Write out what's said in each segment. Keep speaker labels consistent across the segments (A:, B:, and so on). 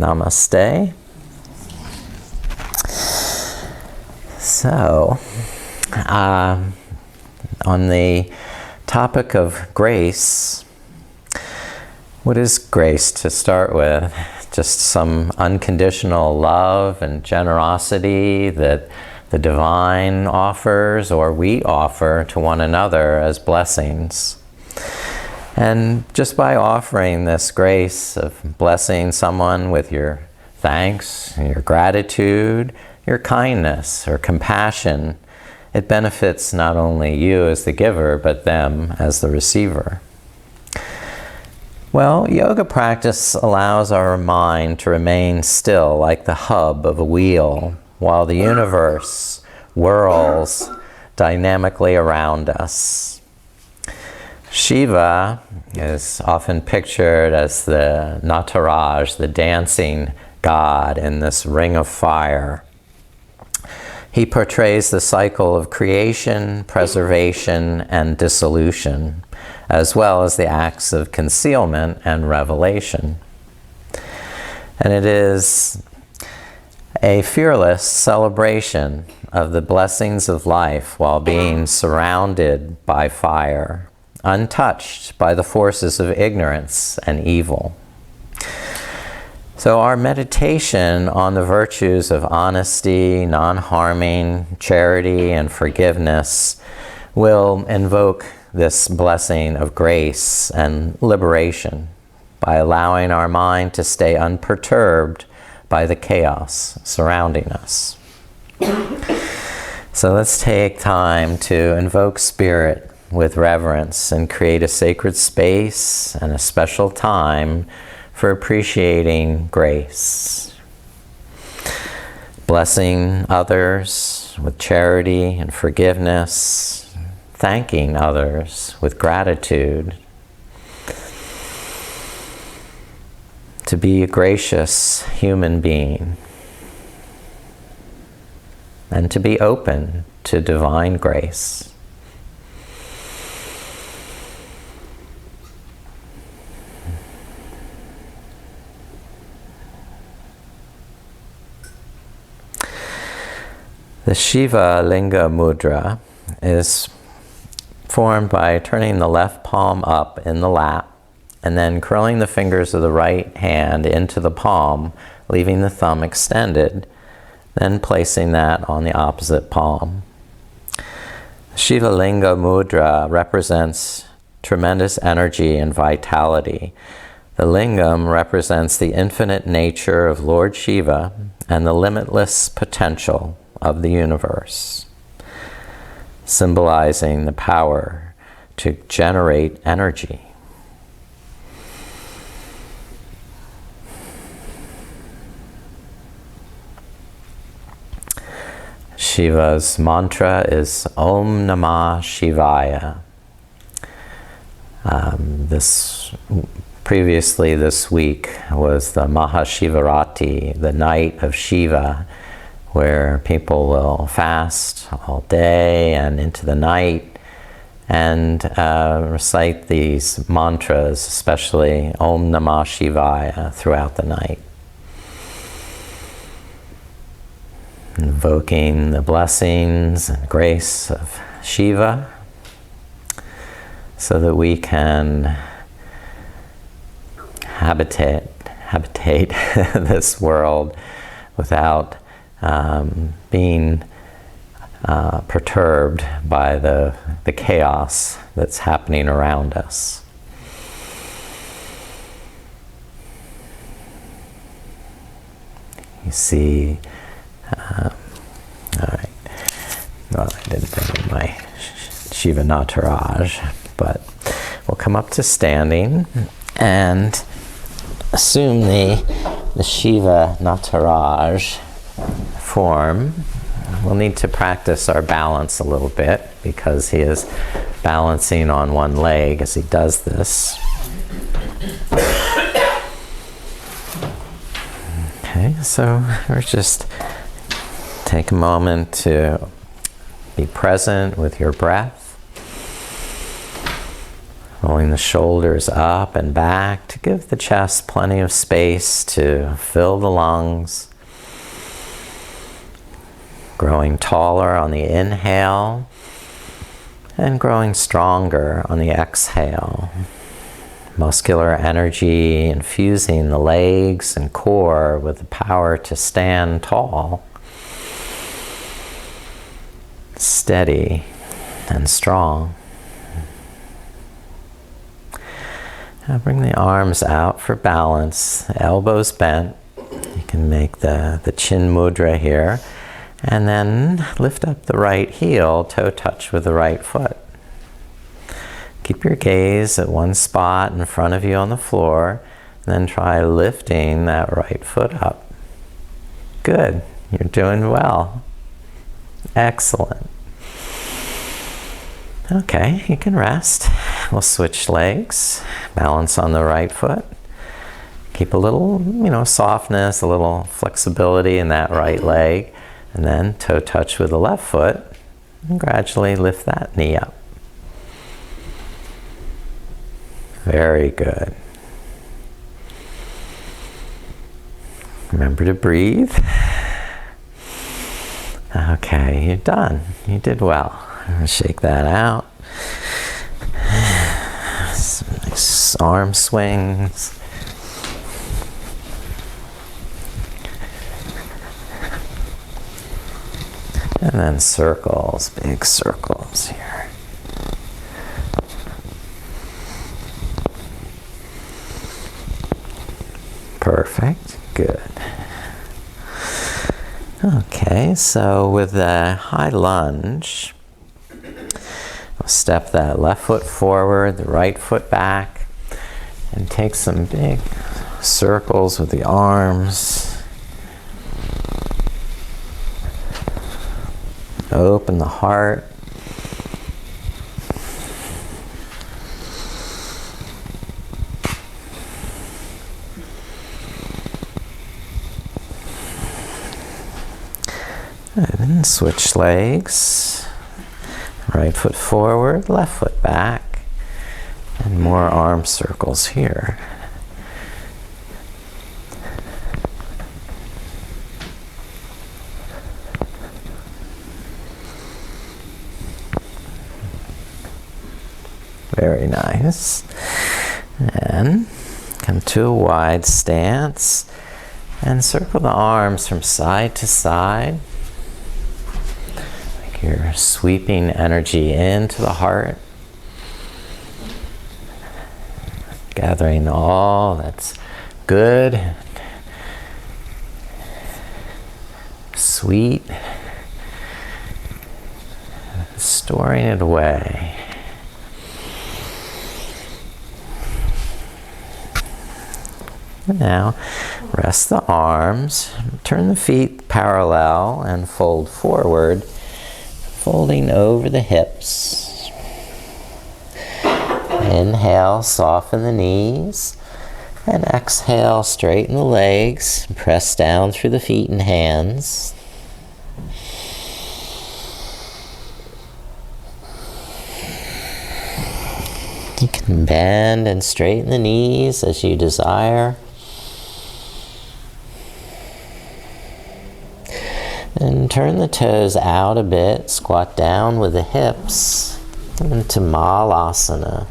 A: Namaste. So, on the topic of grace, what is grace to start with? Just some unconditional love and generosity that the divine offers or we offer to one another as blessings. And just by offering this grace of blessing someone with your thanks, your gratitude, your kindness or compassion, it benefits not only you as the giver, but them as the receiver. Well, yoga practice allows our mind to remain still like the hub of a wheel while the universe whirls dynamically around us. Shiva is often pictured as the Nataraj, the dancing god in this ring of fire. He portrays the cycle of creation, preservation, and dissolution, as well as the acts of concealment and revelation. And it is a fearless celebration of the blessings of life while being surrounded by fire, untouched by the forces of ignorance and evil. So our meditation on the virtues of honesty, non-harming, charity, and forgiveness will invoke this blessing of grace and liberation by allowing our mind to stay unperturbed by the chaos surrounding us. So let's take time to invoke spirit with reverence and create a sacred space and a special time for appreciating grace. Blessing others with charity and forgiveness, thanking others with gratitude. To be a gracious human being and to be open to divine grace. The Shiva Linga Mudra is formed by turning the left palm up in the lap and then curling the fingers of the right hand into the palm, leaving the thumb extended, then placing that on the opposite palm. Shiva Linga Mudra represents tremendous energy and vitality. The lingam represents the infinite nature of Lord Shiva and the limitless potential of the universe, symbolizing the power to generate energy. Shiva's mantra is Om Namah Shivaya. Previously this week was the Mahashivaratri, the night of Shiva, where people will fast all day and into the night and recite these mantras, especially Om Namah Shivaya, throughout the night. Invoking the blessings and grace of Shiva so that we can habitate this world without being perturbed by the chaos that's happening around us. You see, all right, well, I didn't bring in my Shiva Nataraj, but we'll come up to standing and assume the Shiva Nataraj form. We'll need to practice our balance a little bit because he is balancing on one leg as he does this. Okay, so we're just take a moment to be present with your breath. Rolling the shoulders up and back to give the chest plenty of space to fill the lungs. Growing taller on the inhale and growing stronger on the exhale. Muscular energy infusing the legs and core with the power to stand tall, steady and strong. Now bring the arms out for balance, elbows bent. You can make the chin mudra here. And then lift up the right heel, toe touch with the right foot. Keep your gaze at one spot in front of you on the floor, and then try lifting that right foot up. Good, you're doing well. Excellent. Okay, you can rest. We'll switch legs, balance on the right foot. Keep a little, softness, a little flexibility in that right leg. And then toe touch with the left foot, and gradually lift that knee up. Very good. Remember to breathe. Okay, you're done. You did well. I'm going to shake that out. Some nice arm swings. And then circles, big circles here. Perfect, good. Okay, so with the high lunge, we'll step that left foot forward, the right foot back, and take some big circles with the arms. Open the heart. And then switch legs. Right foot forward, left foot back. And more arm circles here. Very nice. And come to a wide stance and circle the arms from side to side. Like you're sweeping energy into the heart. Gathering all that's good, sweet, storing it away. Now, rest the arms, turn the feet parallel and fold forward, folding over the hips. Inhale, soften the knees, and exhale, straighten the legs, press down through the feet and hands. You can bend and straighten the knees as you desire. And turn the toes out a bit, squat down with the hips into Malasana.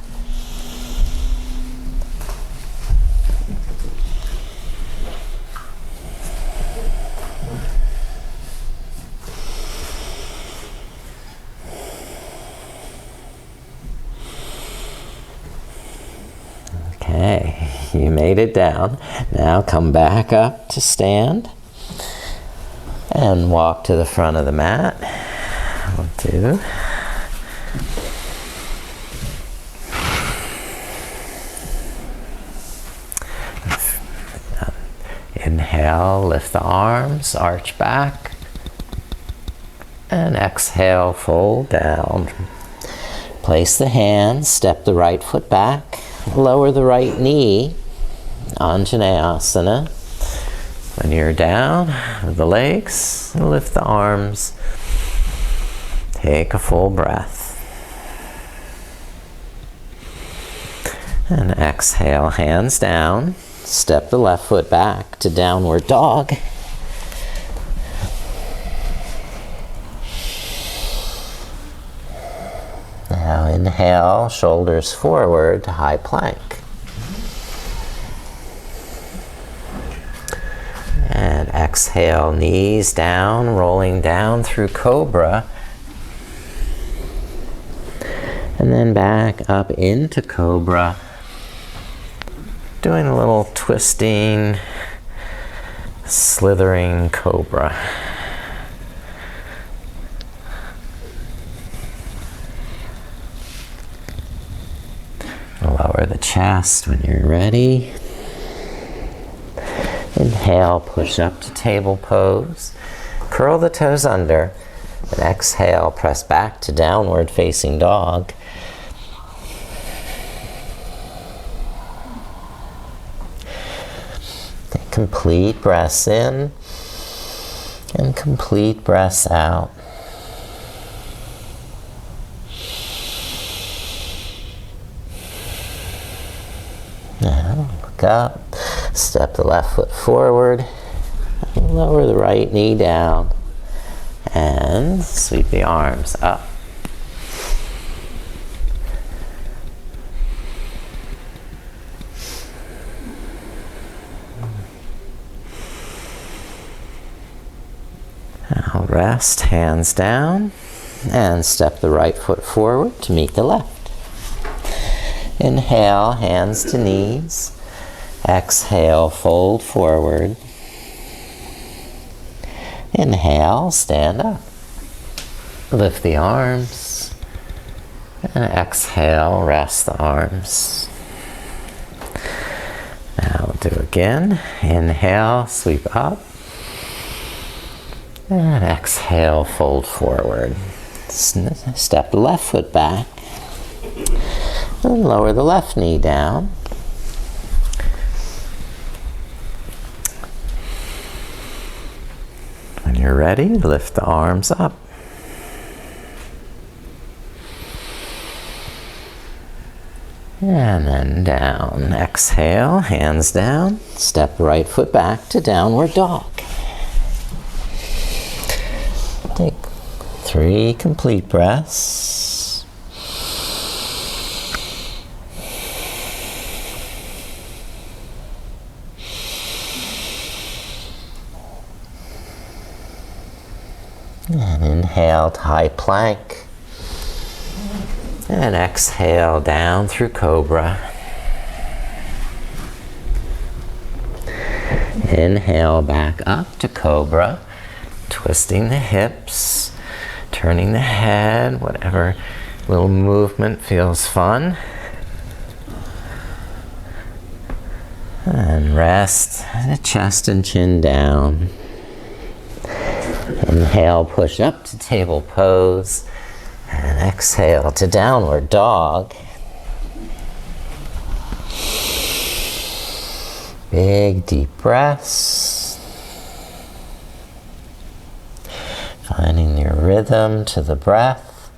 A: Okay, you made it down. Now come back up to stand. And walk to the front of the mat. 1, 2. Inhale, lift the arms, arch back. And exhale, fold down. Place the hands, step the right foot back, lower the right knee, Anjaneyasana. When you're down with the legs, lift the arms. Take a full breath. And exhale, hands down. Step the left foot back to downward dog. Now inhale, shoulders forward to high plank. And exhale, knees down, rolling down through cobra. And then back up into cobra. Doing a little twisting, slithering cobra. Lower the chest when you're ready. Inhale, push up to table pose. Curl the toes under. And exhale, press back to downward facing dog. Take complete breaths in and complete breaths out. Now look up, step the left foot forward, lower the right knee down, and sweep the arms up. Now rest, hands down, and step the right foot forward to meet the left. Inhale, hands to knees. Exhale, fold forward. Inhale, stand up. Lift the arms. And exhale, rest the arms. Now we'll do again. Inhale, sweep up. And exhale, fold forward. Step the left foot back. And lower the left knee down. When you're ready, lift the arms up. And then down. Exhale, hands down. Step the right foot back to downward dog. Take 3 complete breaths. And inhale to high plank. And exhale down through cobra. Inhale back up to cobra. Twisting the hips, turning the head, whatever little movement feels fun. And rest the chest and chin down. Inhale, push up to table pose, and exhale to downward dog. Big deep breaths. Finding your rhythm to the breath.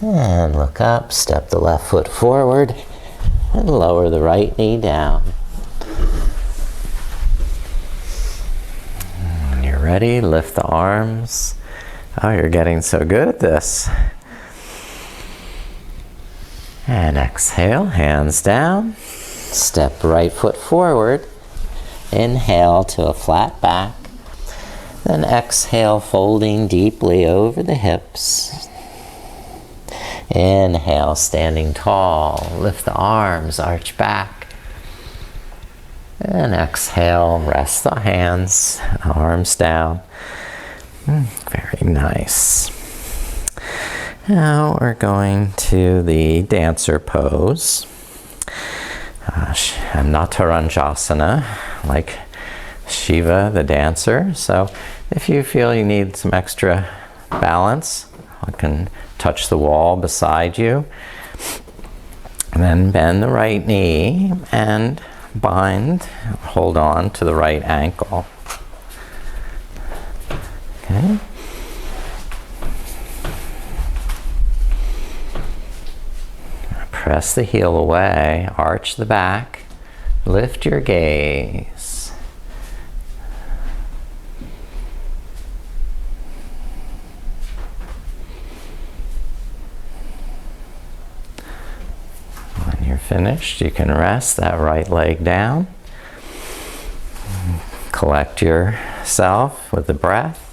A: And look up, step the left foot forward, and lower the right knee down. Ready, lift the arms. Oh, you're getting so good at this. And exhale, hands down. Step right foot forward. Inhale to a flat back. Then exhale, folding deeply over the hips. Inhale, standing tall. Lift the arms, arch back. And exhale, rest the hands, arms down. Very nice. Now we're going to the dancer pose. Nataranjasana, like Shiva the dancer. So if you feel you need some extra balance, you can touch the wall beside you. And then bend the right knee and hold on to the right ankle. Okay. Press the heel away, arch the back, lift your gaze. When you're finished, you can rest that right leg down. Collect yourself with the breath.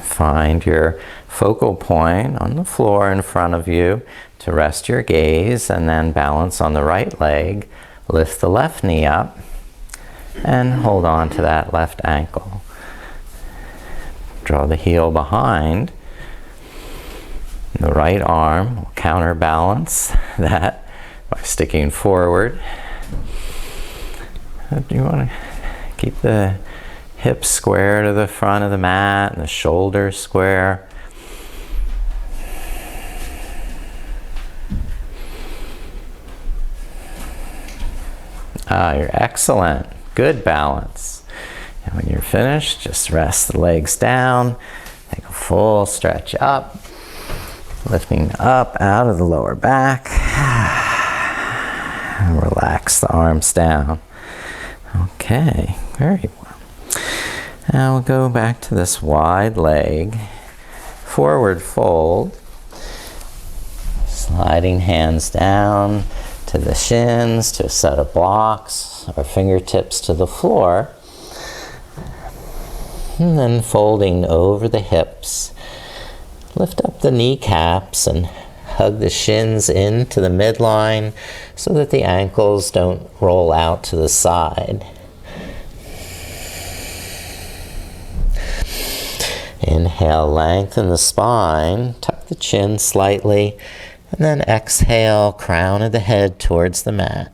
A: Find your focal point on the floor in front of you to rest your gaze, and then balance on the right leg. Lift the left knee up and hold on to that left ankle. Draw the heel behind. The right arm will counterbalance that by sticking forward. You want to keep the hips square to the front of the mat and the shoulders square. You're excellent. Good balance. And when you're finished, just rest the legs down. Take a full stretch up. Lifting up out of the lower back. And relax the arms down. Okay, very well. Now we'll go back to this wide leg. Forward fold. Sliding hands down to the shins, to a set of blocks, or fingertips to the floor. And then folding over the hips. Lift up the kneecaps and hug the shins into the midline so that the ankles don't roll out to the side. Inhale, lengthen the spine, tuck the chin slightly, and then exhale, crown of the head towards the mat.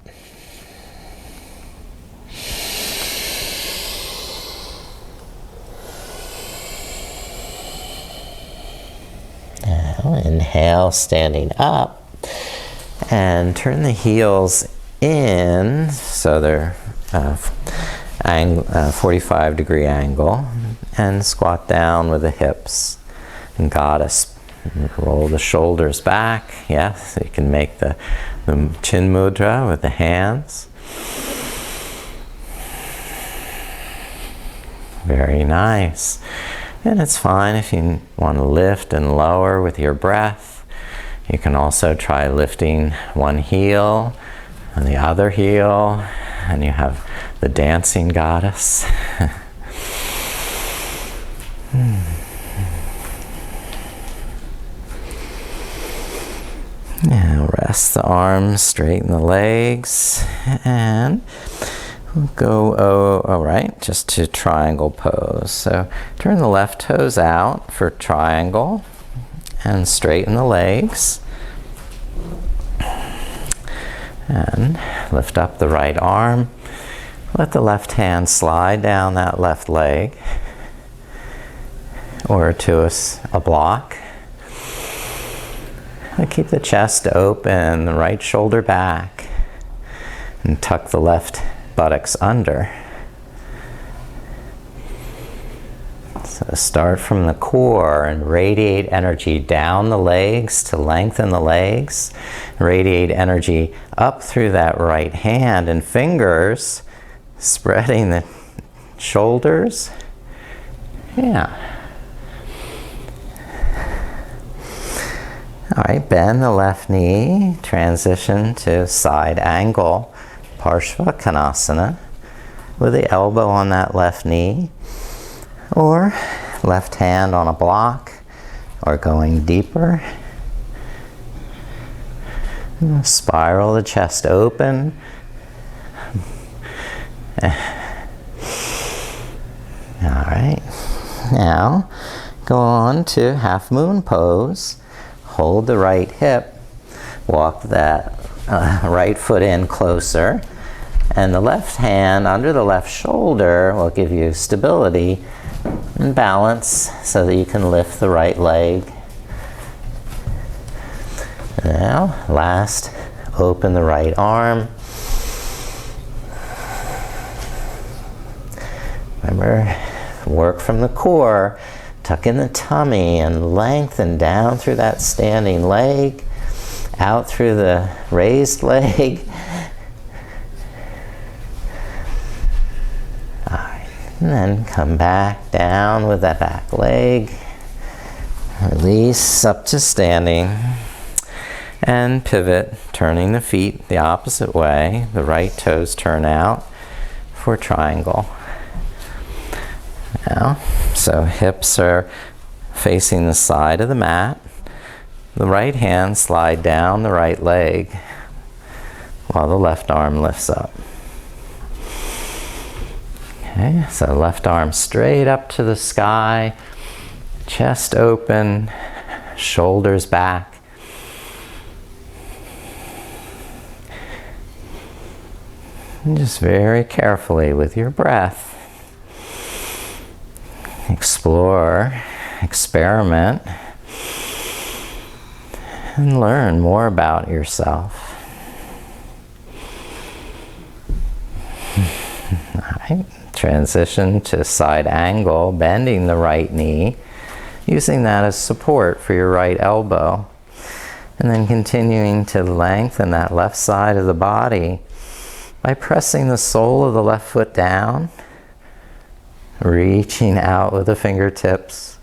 A: Now, inhale, standing up, and turn the heels in so they're 45-degree angle, and squat down with the hips and goddess. Roll the shoulders back. Yes, you can make the chin mudra with the hands. Very nice. And it's fine if you want to lift and lower with your breath. You can also try lifting one heel and the other heel, and you have the dancing goddess. Now rest the arms, straighten the legs, and we'll go, all right, just to triangle pose. So turn the left toes out for triangle and straighten the legs. And lift up the right arm. Let the left hand slide down that left leg or to a block. And keep the chest open, the right shoulder back, and tuck the left buttocks under. So start from the core and radiate energy down the legs to lengthen the legs. Radiate energy up through that right hand and fingers, spreading the shoulders. Yeah. All right, bend the left knee, transition to side angle, Parshva Konasana, with the elbow on that left knee, or left hand on a block, or going deeper. Spiral the chest open. All right, now go on to half moon pose. Hold the right hip, walk that right foot in closer, and the left hand under the left shoulder will give you stability and balance so that you can lift the right leg. Now, last, open the right arm. Remember, work from the core. Tuck in the tummy and lengthen down through that standing leg, out through the raised leg. All right. And then come back down with that back leg. Release up to standing. And pivot, turning the feet the opposite way. The right toes turn out for triangle. Now, so hips are facing the side of the mat. The right hand slide down the right leg while the left arm lifts up. Okay, so left arm straight up to the sky, chest open, shoulders back. And just very carefully with your breath, explore, experiment, and learn more about yourself. All right, transition to side angle, bending the right knee, using that as support for your right elbow. And then continuing to lengthen that left side of the body by pressing the sole of the left foot down, reaching out with the fingertips,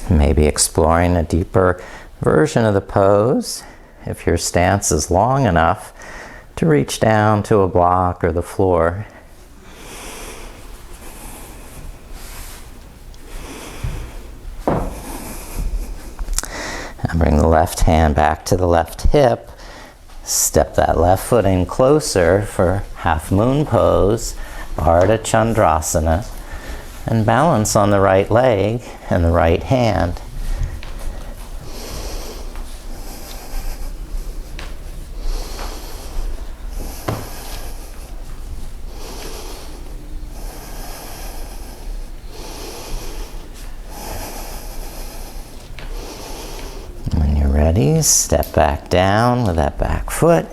A: maybe exploring a deeper version of the pose if your stance is long enough to reach down to a block or the floor. And bring the left hand back to the left hip. Step that left foot in closer for half moon pose, Ardha Chandrasana, and balance on the right leg and the right hand. Ready, step back down with that back foot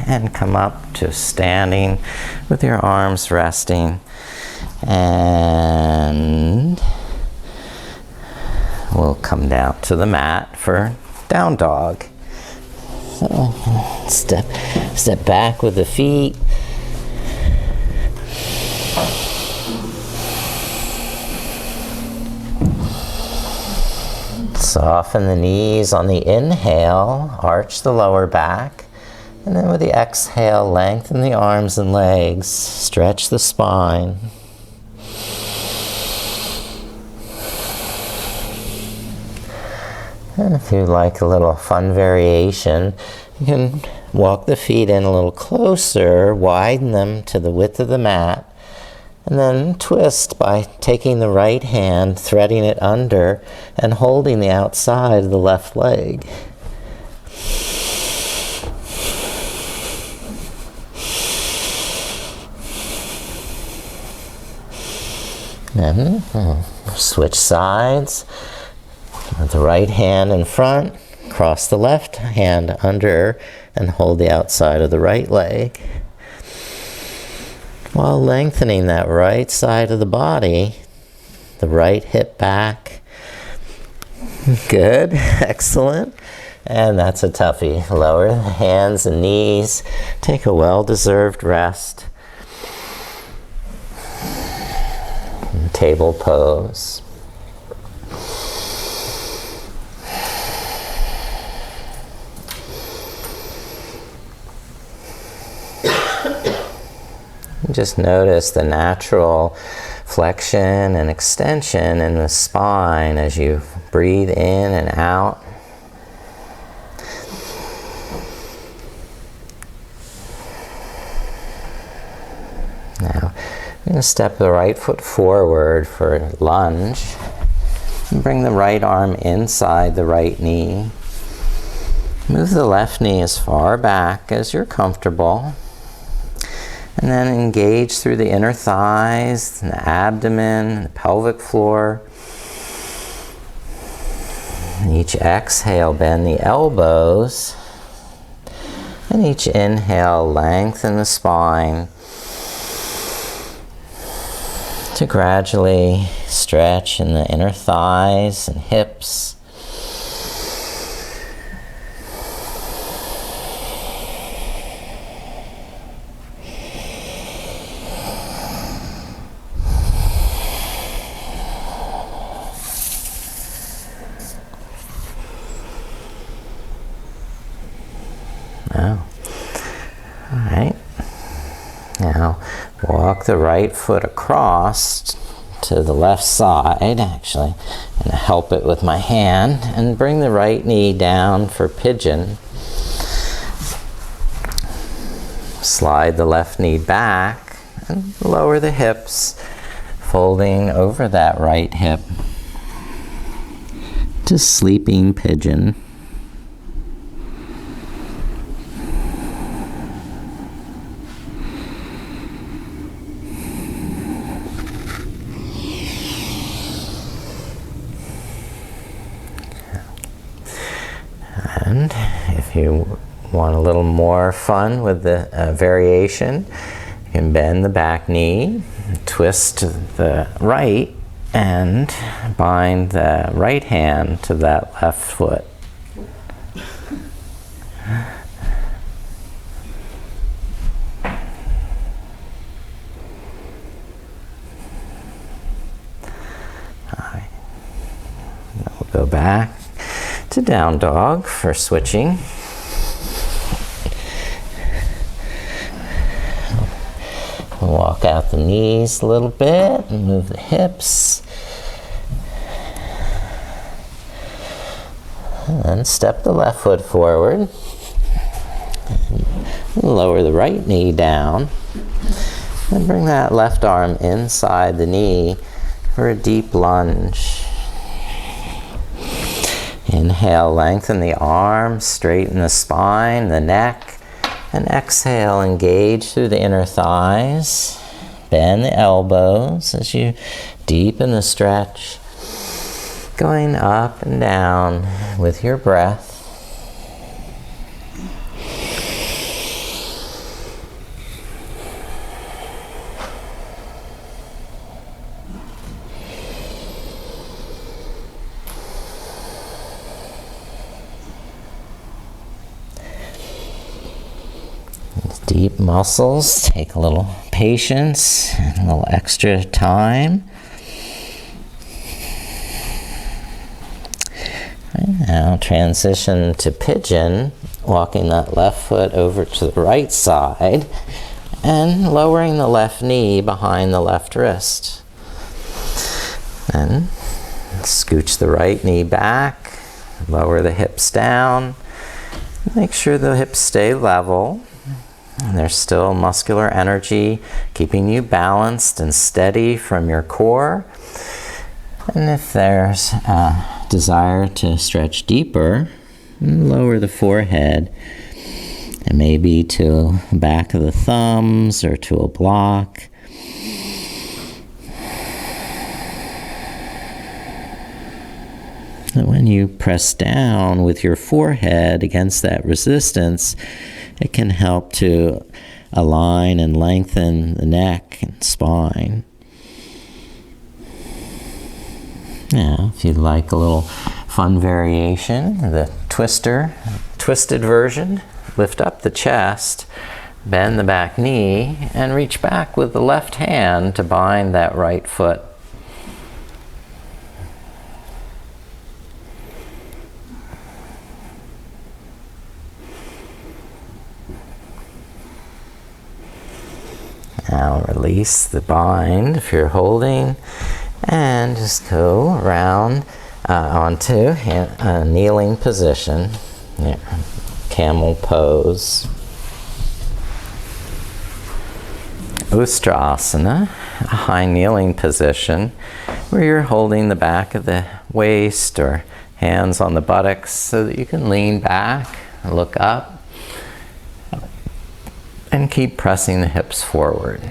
A: and come up to standing with your arms resting, and we'll come down to the mat for down dog. So step back with the feet. Soften the knees on the inhale, arch the lower back, and then with the exhale, lengthen the arms and legs, stretch the spine. And if you'd like a little fun variation, you can walk the feet in a little closer, widen them to the width of the mat, and then twist by taking the right hand, threading it under, and holding the outside of the left leg. Then switch sides. With the right hand in front, cross the left hand under, and hold the outside of the right leg, while lengthening that right side of the body, the right hip back. Good, excellent. And that's a toughie. Lower the hands and knees. Take a well-deserved rest. Table pose. Just notice the natural flexion and extension in the spine as you breathe in and out. Now, I'm going to step the right foot forward for lunge. And bring the right arm inside the right knee. Move the left knee as far back as you're comfortable. And then engage through the inner thighs, the abdomen, the pelvic floor. Each exhale, bend the elbows. And each inhale, lengthen the spine. to gradually stretch in the inner thighs and hips. Now, walk the right foot across to the left side, actually, and help it with my hand, and bring the right knee down for pigeon. Slide the left knee back and lower the hips, folding over that right hip to sleeping pigeon. And if you want a little more fun with the variation, you can bend the back knee, twist to the right, and bind the right hand to that left foot. All right. Now we'll go back to down dog for switching. We'll walk out the knees a little bit and move the hips. And then step the left foot forward. Lower the right knee down. And bring that left arm inside the knee for a deep lunge. Inhale, lengthen the arms, straighten the spine, the neck, and exhale, engage through the inner thighs. Bend the elbows as you deepen the stretch, going up and down with your breath. Deep muscles take a little patience and a little extra time. And now transition to pigeon, walking that left foot over to the right side and lowering the left knee behind the left wrist. Then scooch the right knee back, lower the hips down, make sure the hips stay level. And there's still muscular energy keeping you balanced and steady from your core. And if there's a desire to stretch deeper, lower the forehead, and maybe to the back of the thumbs or to a block. And when you press down with your forehead against that resistance, it can help to align and lengthen the neck and spine. Now, if you'd like a little fun variation, the twisted version, lift up the chest, bend the back knee, and reach back with the left hand to bind that right foot. Now release the bind if you're holding, and just go around onto a kneeling position, camel pose. Ustrasana, a high kneeling position where you're holding the back of the waist or hands on the buttocks so that you can lean back and look up. And keep pressing the hips forward.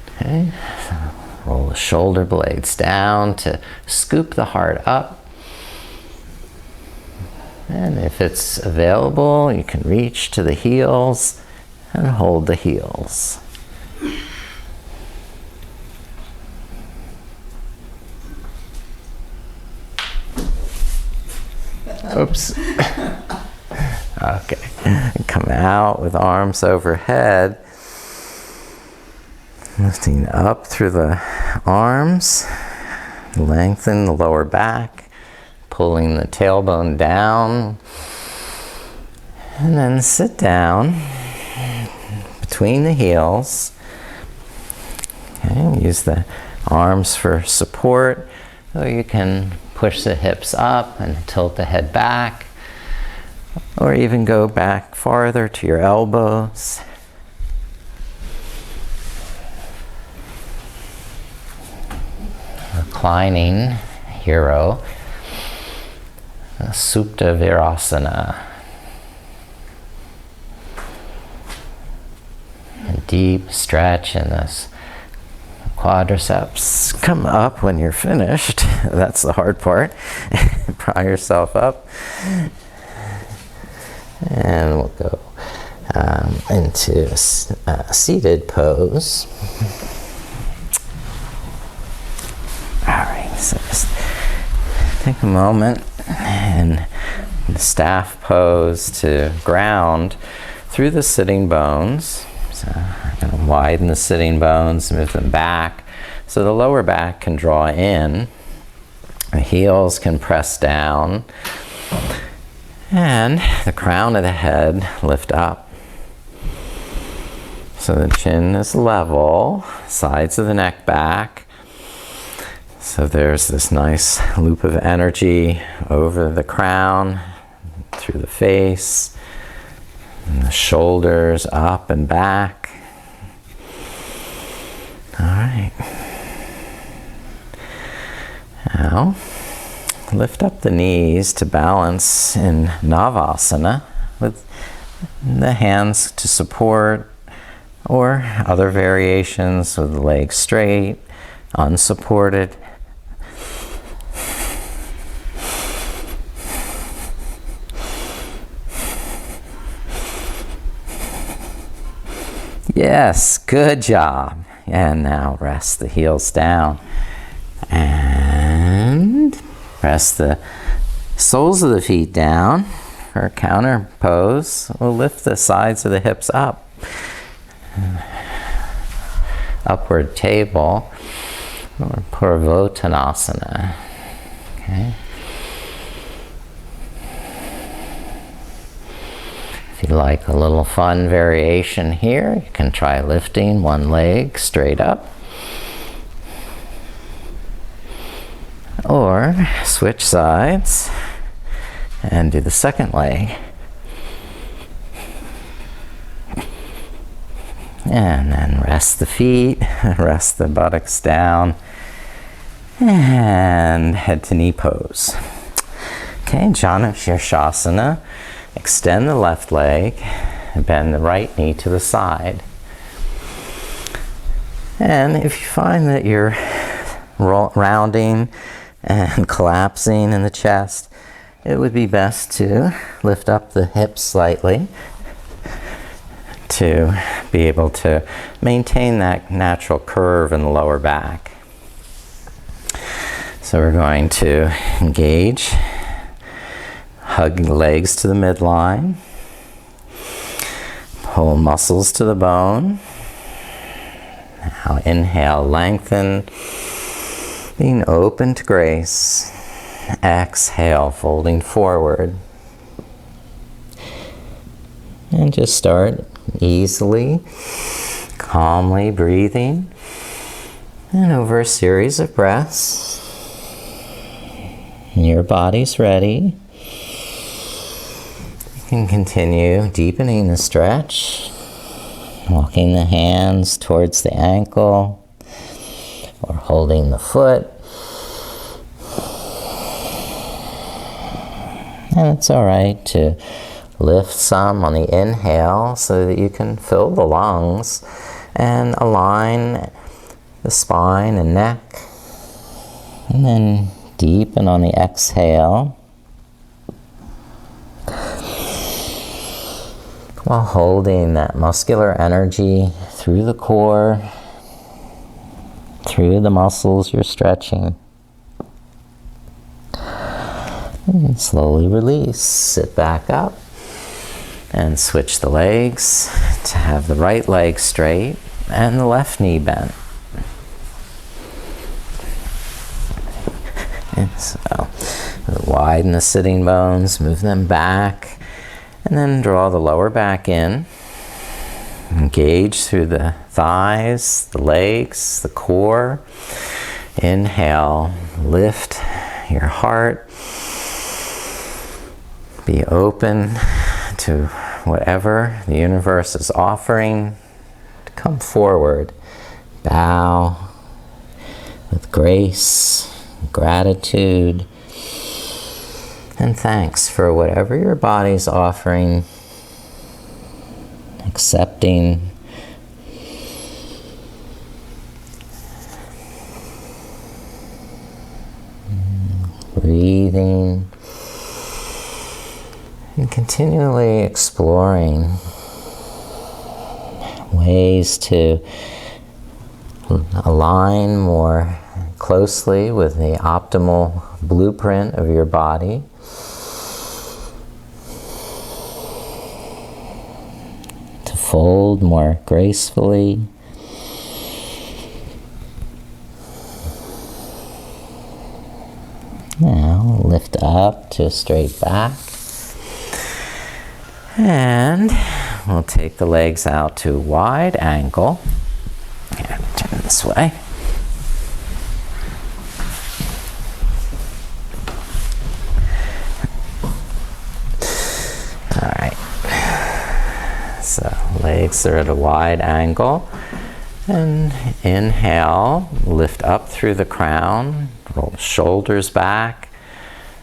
A: Okay, so roll the shoulder blades down to scoop the heart up. And if it's available, you can reach to the heels and hold the heels. Oops. Okay. Come out with arms overhead. Lifting up through the arms. Lengthen the lower back. Pulling the tailbone down. And then sit down between the heels. Okay, use the arms for support. So you can push the hips up and tilt the head back. Or even go back farther to your elbows. Reclining hero. Supta Virasana. A deep stretch in this quadriceps. Come up when you're finished. That's the hard part. Pry yourself up. And we'll go into a seated pose. All right, so just take a moment and the staff pose to ground through the sitting bones. So I'm going to widen the sitting bones, move them back so the lower back can draw in, the heels can press down, and the crown of the head lift up. So the chin is level, sides of the neck back. So there's this nice loop of energy over the crown, through the face, and the shoulders up and back. All right. Now, lift up the knees to balance in Navasana with the hands to support, or other variations with the legs straight, unsupported. Yes, good job. And now rest the heels down. And press the soles of the feet down for a counter pose. We'll lift the sides of the hips up. Upward table or Purvottanasana. Okay. If you like a little fun variation here, you can try lifting one leg straight up. Or switch sides and do the second leg. And then rest the feet, rest the buttocks down, and head to knee pose. Okay, Janu Shirshasana. Extend the left leg and bend the right knee to the side. And if you find that you're rounding and collapsing in the chest, it would be best to lift up the hips slightly to be able to maintain that natural curve in the lower back. So we're going to engage. Hug the legs to the midline. Pull muscles to the bone. Now inhale, lengthen, being open to grace. Exhale, folding forward. And just start easily, calmly breathing. And over a series of breaths, your body's ready. You can continue deepening the stretch, walking the hands towards the ankle or holding the foot. And it's all right to lift some on the inhale so that you can fill the lungs and align the spine and neck. And then deepen on the exhale, while holding that muscular energy through the core, through the muscles you're stretching. And slowly release. Sit back up and switch the legs to have the right leg straight and the left knee bent. And so widen the sitting bones, move them back, and then draw the lower back in. Engage through the thighs, the legs, the core. Inhale, lift your heart. Be open to whatever the universe is offering. Come forward. Bow with grace, gratitude, and thanks for whatever your body's offering. Accepting. Breathing. And continually exploring ways to align more closely with the optimal blueprint of your body. To fold more gracefully. Now lift up to a straight back. And we'll take the legs out to wide angle. And turn this way. All right. So legs are at a wide angle. And inhale, lift up through the crown, roll the shoulders back.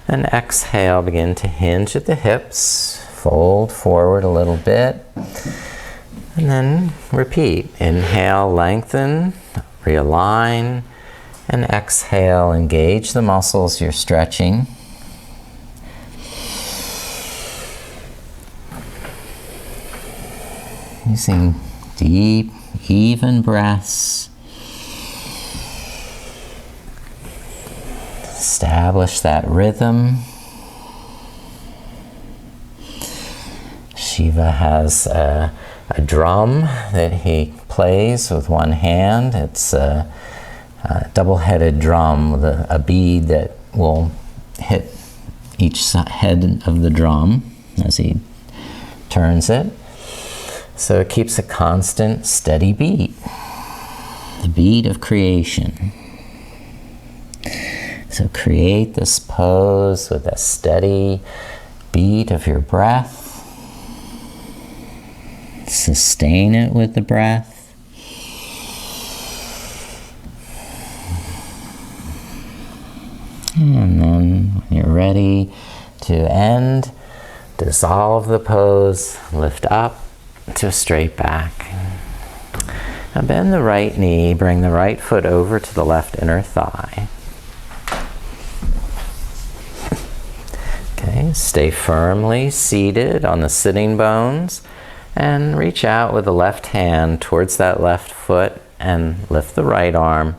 A: And exhale, begin to hinge at the hips. Fold forward a little bit, and then repeat. Inhale, lengthen, realign, and exhale, engage the muscles you're stretching. Using deep, even breaths. Establish that rhythm. Shiva has a drum that he plays with one hand. It's a double-headed drum with a bead that will hit each head of the drum as he turns it. So it keeps a constant, steady beat. The beat of creation. So create this pose with a steady beat of your breath. Sustain it with the breath. And then when you're ready to end, dissolve the pose, lift up to a straight back. Now bend the right knee, bring the right foot over to the left inner thigh. Okay, stay firmly seated on the sitting bones. And reach out with the left hand towards that left foot and lift the right arm.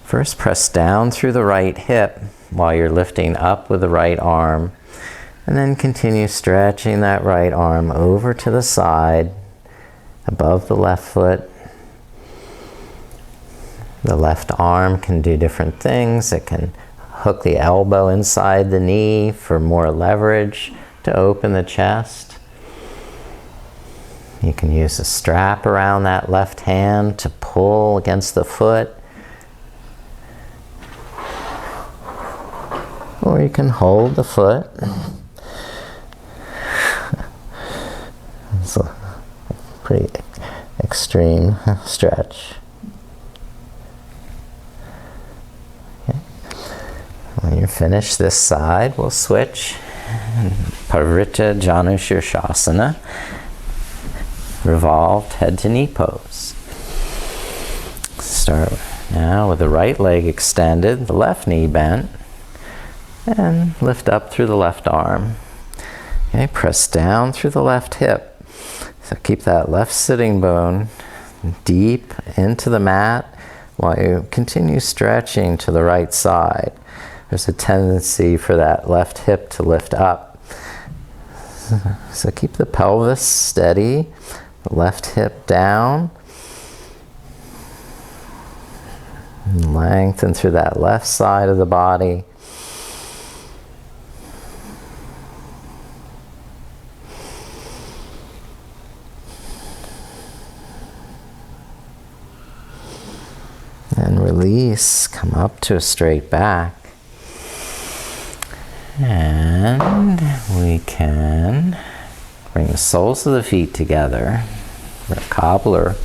A: First, press down through the right hip while you're lifting up with the right arm. And then continue stretching that right arm over to the side, above the left foot. The left arm can do different things. It can hook the elbow inside the knee for more leverage to open the chest. You can use a strap around that left hand to pull against the foot. Or you can hold the foot. It's a pretty extreme stretch. Okay. When you're finished this side, we'll switch. Parivrtta Janushirshasana. Revolved head to knee pose. Start now with the right leg extended, the left knee bent, and lift up through the left arm. Okay, press down through the left hip. So keep that left sitting bone deep into the mat while you continue stretching to the right side. there's a tendency for that left hip to lift up. So keep the pelvis steady, the left hip down. And lengthen through that left side of the body. And release, come up to a straight back. And we can bring the soles of the feet together for a cobbler.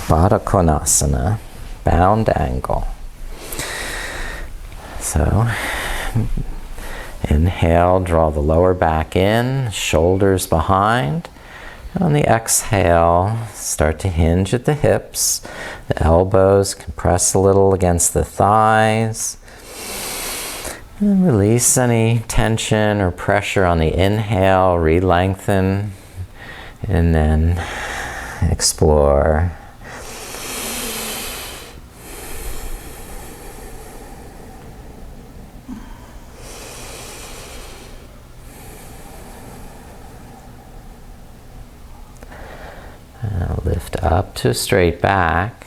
A: Baddha Konasana, bound angle. So, inhale, draw the lower back in, shoulders behind. On the exhale, start to hinge at the hips. The elbows compress a little against the thighs. And release any tension or pressure on the inhale, re-lengthen, and then explore. Lift up to a straight back,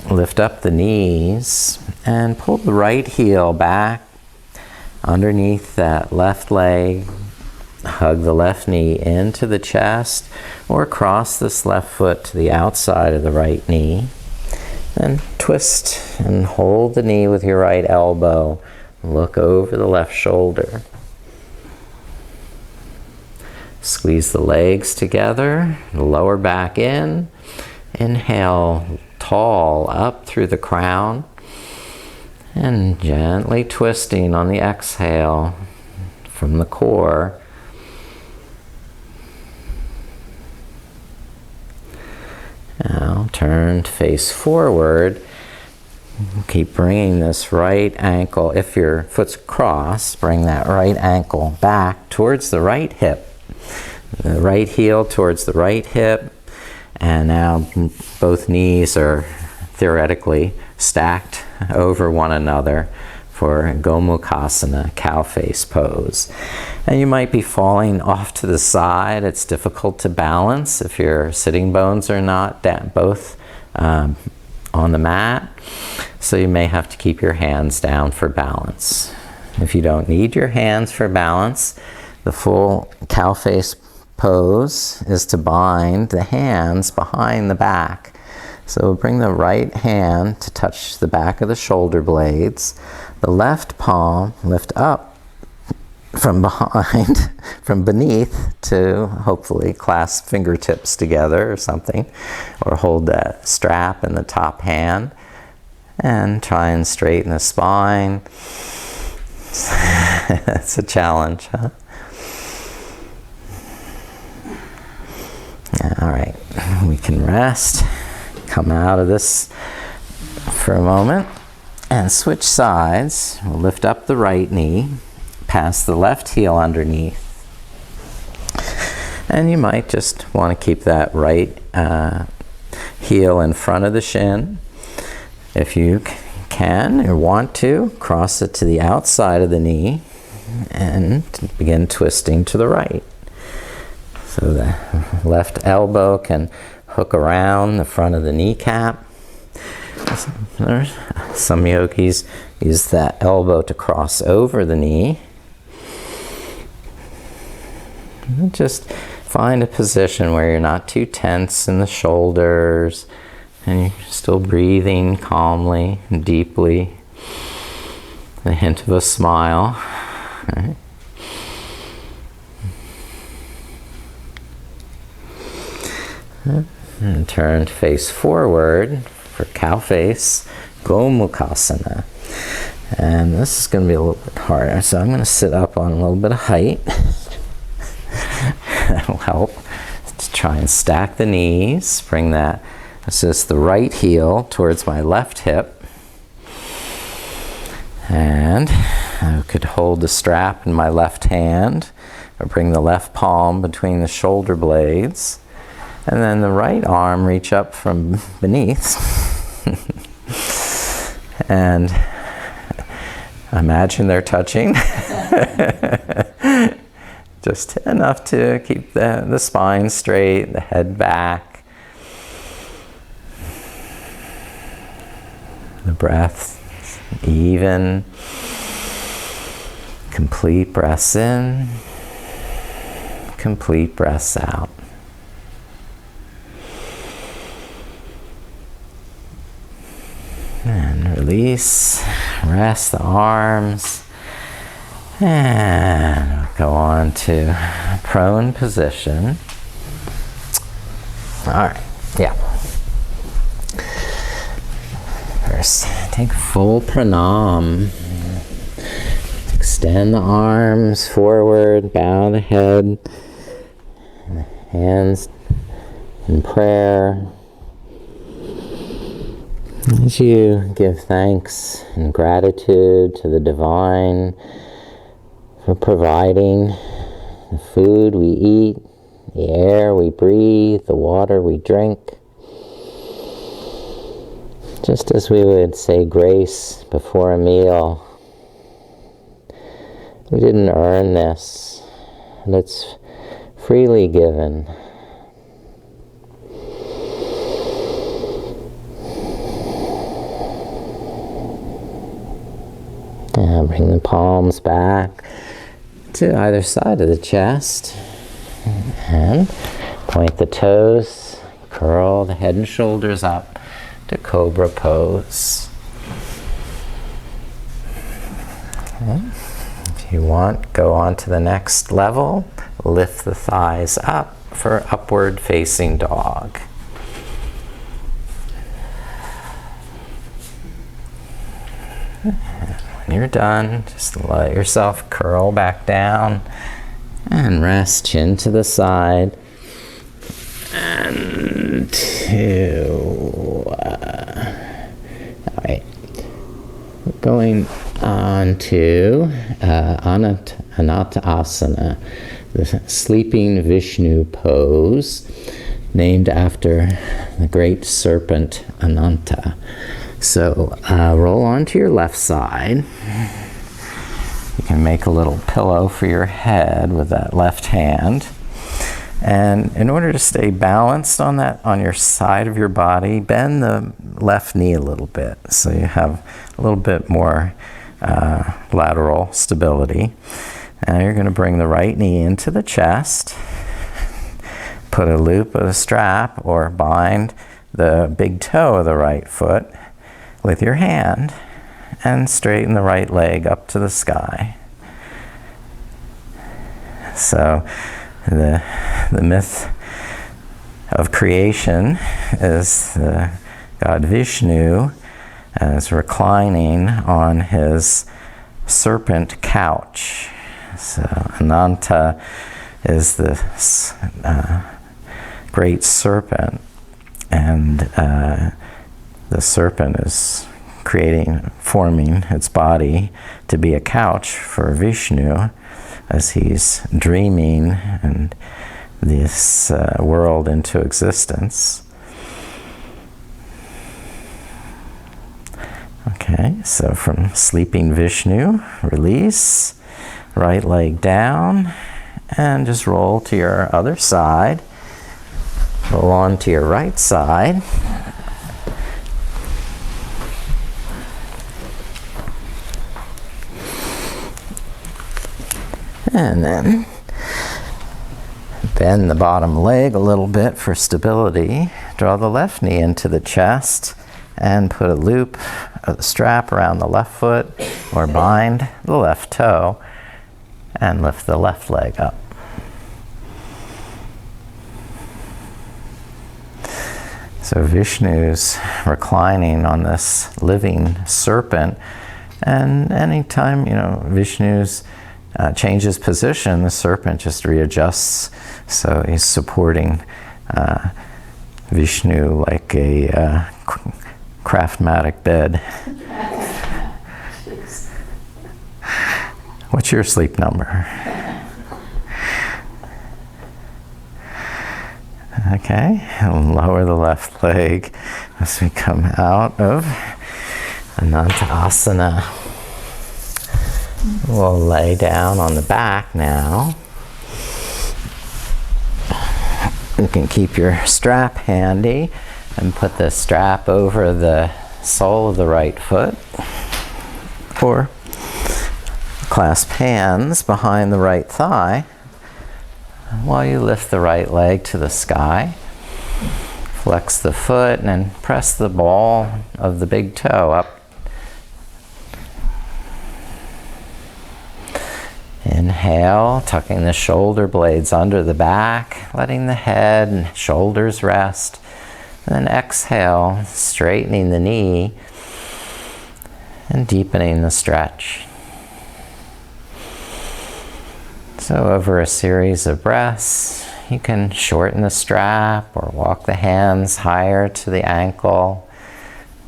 A: lift up the knees, and pull the right heel back underneath that left leg. Hug the left knee into the chest, or cross this left foot to the outside of the right knee. Then twist and hold the knee with your right elbow. Look over the left shoulder. Squeeze the legs together, the lower back in. Inhale, tall up through the crown. And gently twisting on the exhale from the core. Now turn to face forward. Keep bringing this right ankle, if your foot's crossed, bring that right ankle back towards the right hip. The right heel towards the right hip, and now both knees are theoretically stacked over one another for Gomukhasana, cow face pose. And you might be falling off to the side. It's difficult to balance if your sitting bones are not both on the mat, so you may have to keep your hands down for balance. If you don't need your hands for balance, the full cow face pose is to bind the hands behind the back. So bring the right hand to touch the back of the shoulder blades. The left palm lift up from behind, from beneath, to hopefully clasp fingertips together or something, or hold that strap in the top hand and try and straighten the spine. It's a challenge, huh? All right, we can rest, come out of this for a moment, and switch sides. We'll lift up the right knee, pass the left heel underneath. And you might just want to keep that right heel in front of the shin. If you can or want to, cross it to the outside of the knee and begin twisting to the right. So the left elbow can hook around the front of the kneecap. Some yogis use that elbow to cross over the knee. And just find a position where you're not too tense in the shoulders and you're still breathing calmly and deeply. A hint of a smile. All right. And turn to face forward for cow face, Gomukhasana. And this is going to be a little bit harder, so I'm going to sit up on a little bit of height. That'll help. To try and stack the knees, bring that, this is the right heel towards my left hip. And I could hold the strap in my left hand, or bring the left palm between the shoulder blades. And then the right arm reach up from beneath and Imagine they're touching. Just enough to keep the spine straight, the head back. The breath even. Complete breaths in. Complete breaths out. And release. Rest the arms. And go on to prone position. All right, yeah. First, take full pranam. Extend the arms forward, bow the head, hands in prayer. As you give thanks and gratitude to the divine for providing the food we eat, the air we breathe, the water we drink. Just as we would say grace before a meal. We didn't earn this, and it's freely given. Now bring the palms back to either side of the chest and point the toes, curl the head and shoulders up to cobra pose. Okay. If you want, go on to the next level. Lift the thighs up for upward facing dog. When you're done, just let yourself curl back down and rest, chin to the side. And two. All right. Going on to Anantasana, the sleeping Vishnu pose, named after the great serpent Ananta. So roll onto your left side. You can make a little pillow for your head with that left hand. And in order to stay balanced on your side of your body, bend the left knee a little bit so you have a little bit more lateral stability. Now you're going to bring the right knee into the chest. Put a loop of a strap or bind the big toe of the right foot with your hand and straighten the right leg up to the sky. So the myth of creation is the God Vishnu as reclining on his serpent couch. So Ananta is this great serpent, and the serpent is forming its body to be a couch for Vishnu as he's dreaming and this world into existence. Okay, so from sleeping Vishnu, release, right leg down, and just roll to your other side. Roll on to your right side. And then bend the bottom leg a little bit for stability. Draw the left knee into the chest and put a loop of the strap around the left foot or bind the left toe and lift the left leg up. So Vishnu's reclining on this living serpent, and anytime Vishnu's changes position, the serpent just readjusts. So he's supporting Vishnu like a Craftmatic bed. What's your sleep number? Okay, and lower the left leg as we come out of Anantasana. We'll lay down on the back now. You can keep your strap handy and put the strap over the sole of the right foot, or clasp hands behind the right thigh while you lift the right leg to the sky. Flex the foot and press the ball of the big toe up. Inhale, tucking the shoulder blades under the back, letting the head and shoulders rest. And then exhale, straightening the knee and deepening the stretch. So over a series of breaths, you can shorten the strap or walk the hands higher to the ankle,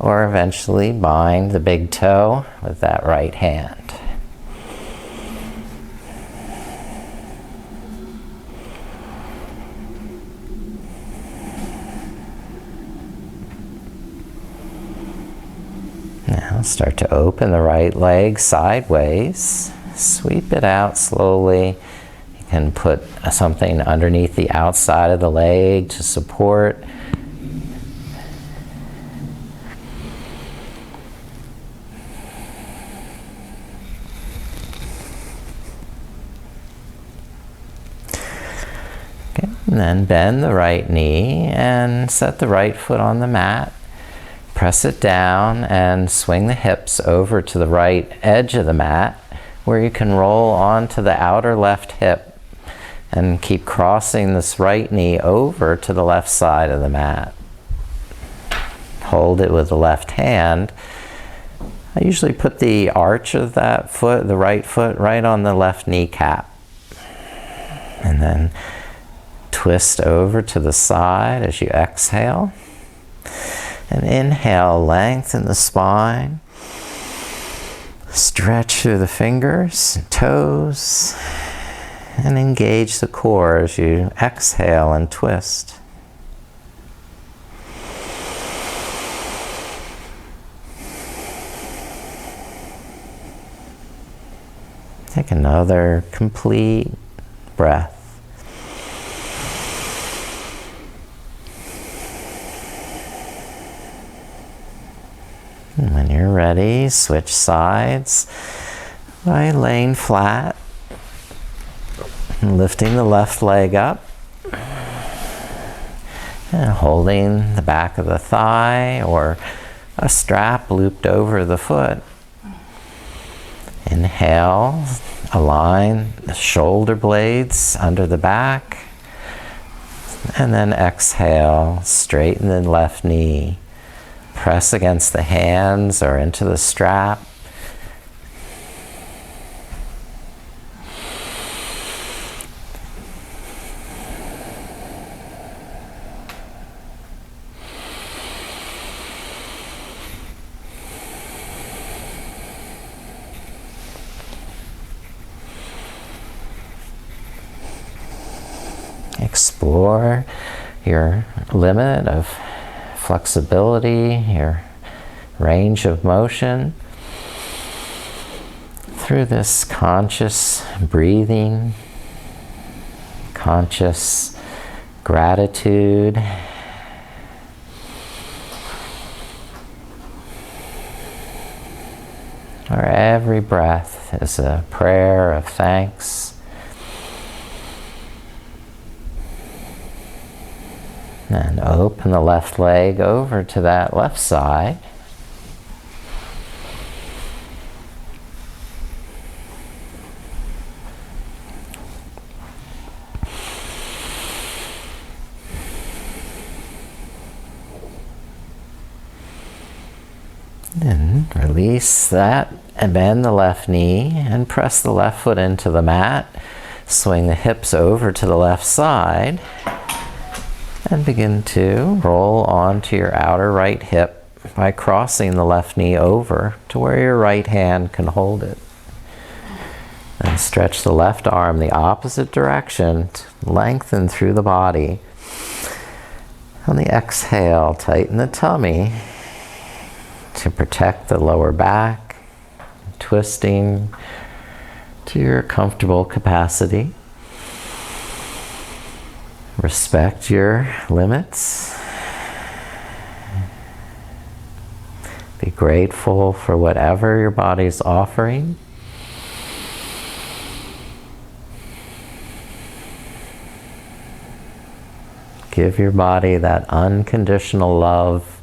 A: or eventually bind the big toe with that right hand. Now start to open the right leg sideways. Sweep it out slowly. You can put something underneath the outside of the leg to support. Okay, and then bend the right knee and set the right foot on the mat. Press it down and swing the hips over to the right edge of the mat, where you can roll onto the outer left hip and keep crossing this right knee over to the left side of the mat. Hold it with the left hand. I usually put the arch of that foot, the right foot, right on the left kneecap. And then twist over to the side as you exhale. And inhale, lengthen the spine. Stretch through the fingers and toes. And engage the core as you exhale and twist. Take another complete breath. And when you're ready, switch sides by laying flat and lifting the left leg up and holding the back of the thigh or a strap looped over the foot. Inhale, align the shoulder blades under the back, and then exhale, straighten the left knee. Press against the hands or into the strap. Explore your limit of flexibility, your range of motion through this conscious breathing, conscious gratitude. Or every breath is a prayer of thanks. And open the left leg over to that left side. Then release that and bend the left knee and press the left foot into the mat. Swing the hips over to the left side. And begin to roll onto your outer right hip by crossing the left knee over to where your right hand can hold it. And stretch the left arm the opposite direction, lengthen through the body. On the exhale, tighten the tummy to protect the lower back, twisting, to your comfortable capacity. Respect your limits. Be grateful for whatever your body's offering. Give your body that unconditional love.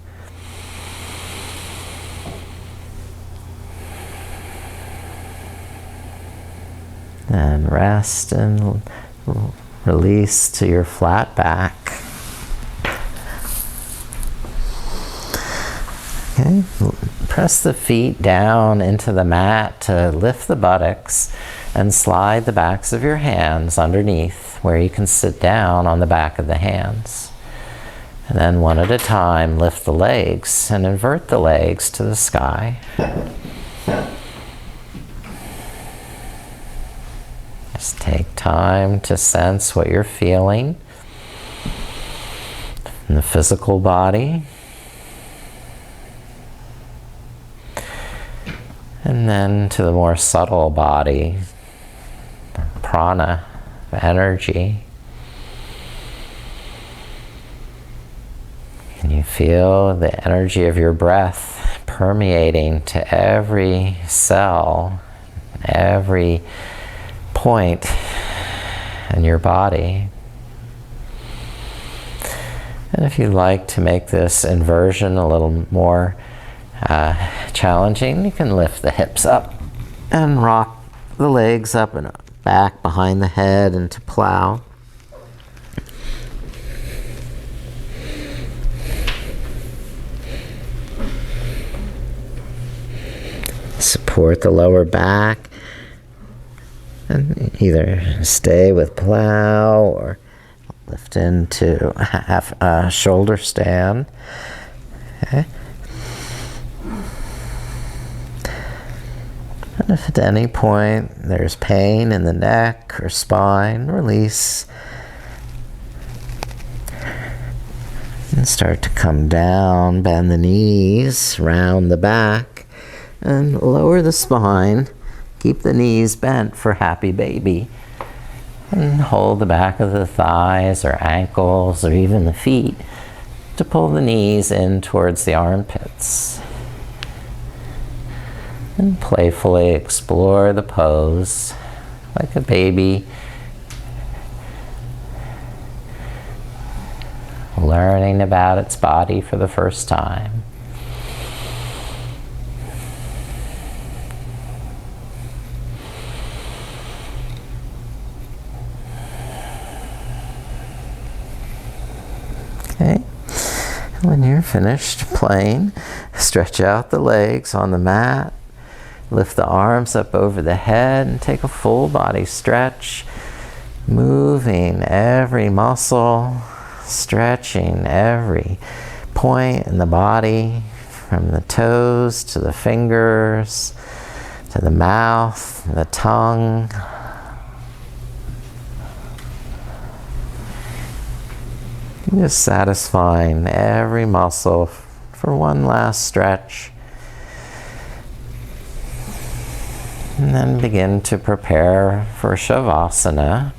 A: And rest and release to your flat back. Okay. Press the feet down into the mat to lift the buttocks and slide the backs of your hands underneath where you can sit down on the back of the hands. And then one at a time, lift the legs and invert the legs to the sky. Just take time to sense what you're feeling in the physical body. And then to the more subtle body, prana, energy. Can you feel the energy of your breath permeating to every cell, every point in your body? And if you'd like to make this inversion a little more challenging, you can lift the hips up and rock the legs up and back behind the head into plow. Support the lower back and either stay with plow or lift into half shoulder stand. Okay. And if at any point there's pain in the neck or spine, release. And start to come down, bend the knees, round the back, and lower the spine. Keep the knees bent for happy baby. And hold the back of the thighs or ankles or even the feet to pull the knees in towards the armpits. And playfully explore the pose like a baby learning about its body for the first time. Okay. When you're finished playing, stretch out the legs on the mat. Lift the arms up over the head and take a full body stretch, moving every muscle, stretching every point in the body, from the toes to the fingers, to the mouth, the tongue. Just satisfying every muscle for one last stretch. And then begin to prepare for Shavasana,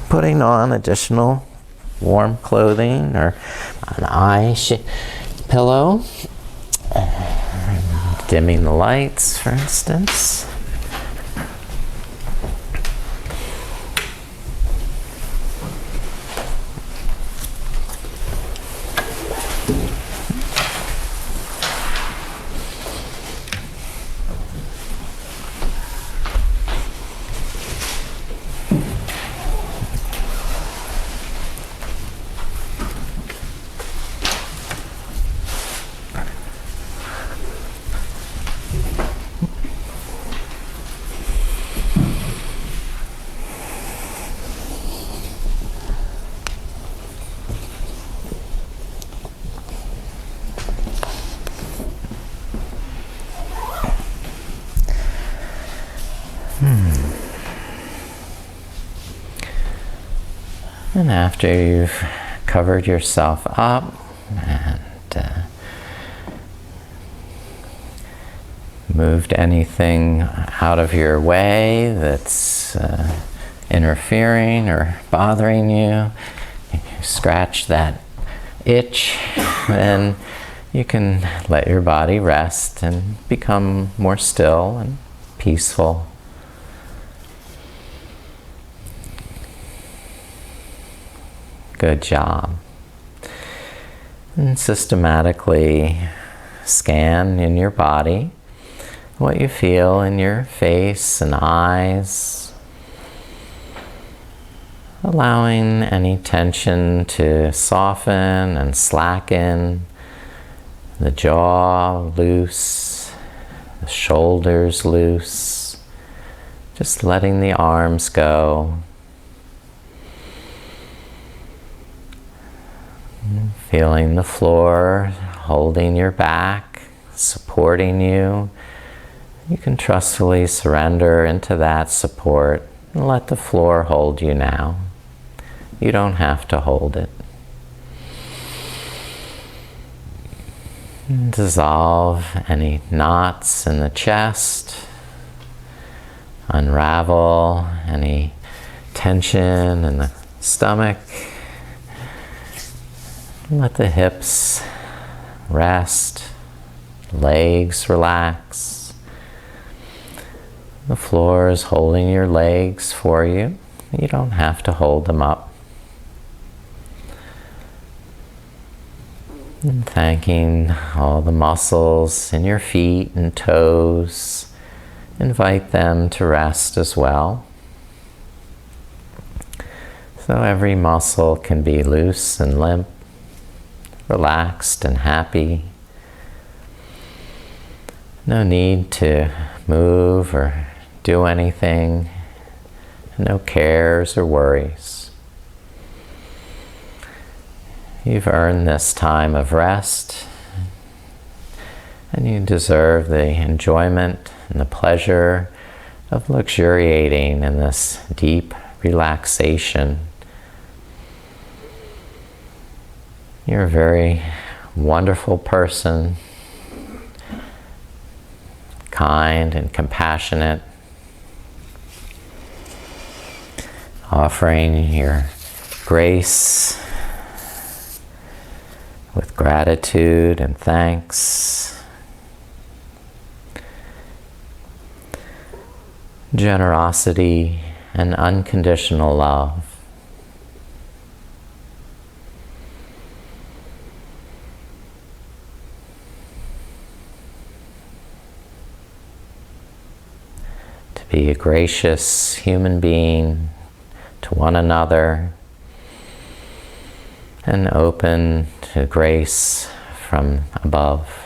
A: putting on additional warm clothing or an pillow, dimming the lights, for instance. And after you've covered yourself up and moved anything out of your way that's interfering or bothering you. You scratch that itch, and you can let your body rest and become more still and peaceful. Good job. And systematically scan in your body what you feel in your face and eyes, allowing any tension to soften and slacken, the jaw loose, the shoulders loose, just letting the arms go. Feeling the floor holding your back, supporting you. You can trustfully surrender into that support and let the floor hold you now. You don't have to hold it. And dissolve any knots in the chest. Unravel any tension in the stomach. Let the hips rest, legs relax. The floor is holding your legs for you. You don't have to hold them up. And thanking all the muscles in your feet and toes. Invite them to rest as well. So every muscle can be loose and limp, relaxed and happy. No need to move or do anything. No cares or worries. You've earned this time of rest, and you deserve the enjoyment and the pleasure of luxuriating in this deep relaxation. You're a very wonderful person, kind and compassionate, offering your grace with gratitude and thanks. Generosity and unconditional love. Be a gracious human being to one another and open to grace from above.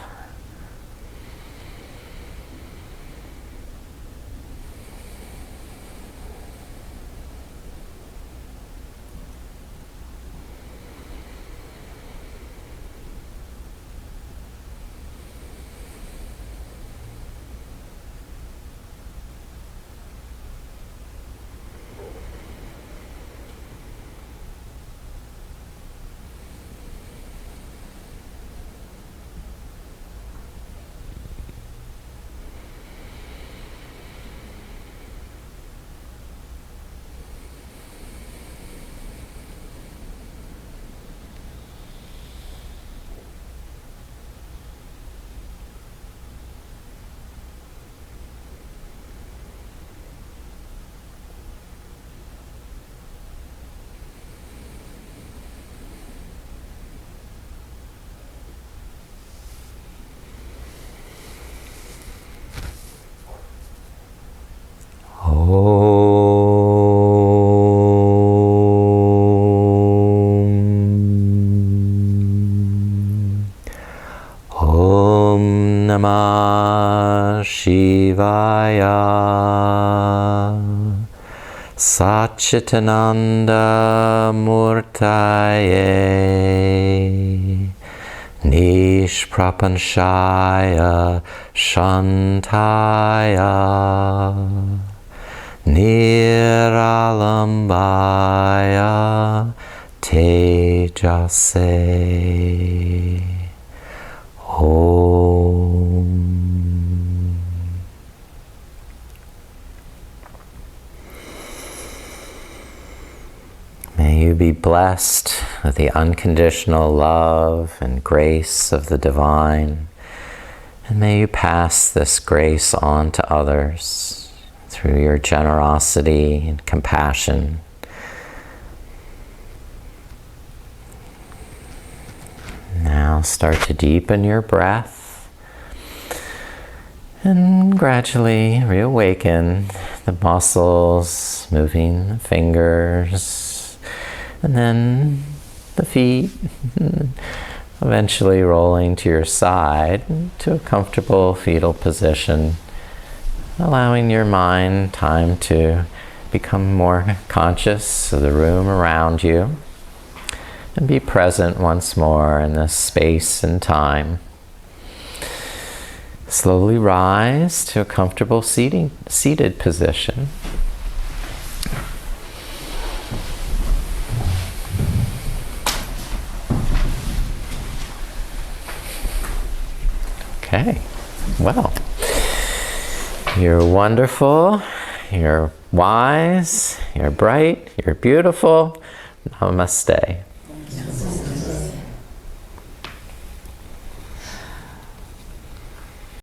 A: Namah Shivaya. Satchitananda Murtaye Nishprapanshaya Shantaya Niralambaya Tejase. Om. May you be blessed with the unconditional love and grace of the divine. And may you pass this grace on to others through your generosity and compassion. Now start to deepen your breath and gradually reawaken the muscles, moving the fingers, and then the feet, eventually rolling to your side to a comfortable fetal position, allowing your mind time to become more conscious of the room around you and be present once more in this space and time. Slowly rise to a comfortable seated position. Okay, well, you're wonderful, you're wise, you're bright, you're beautiful. Namaste.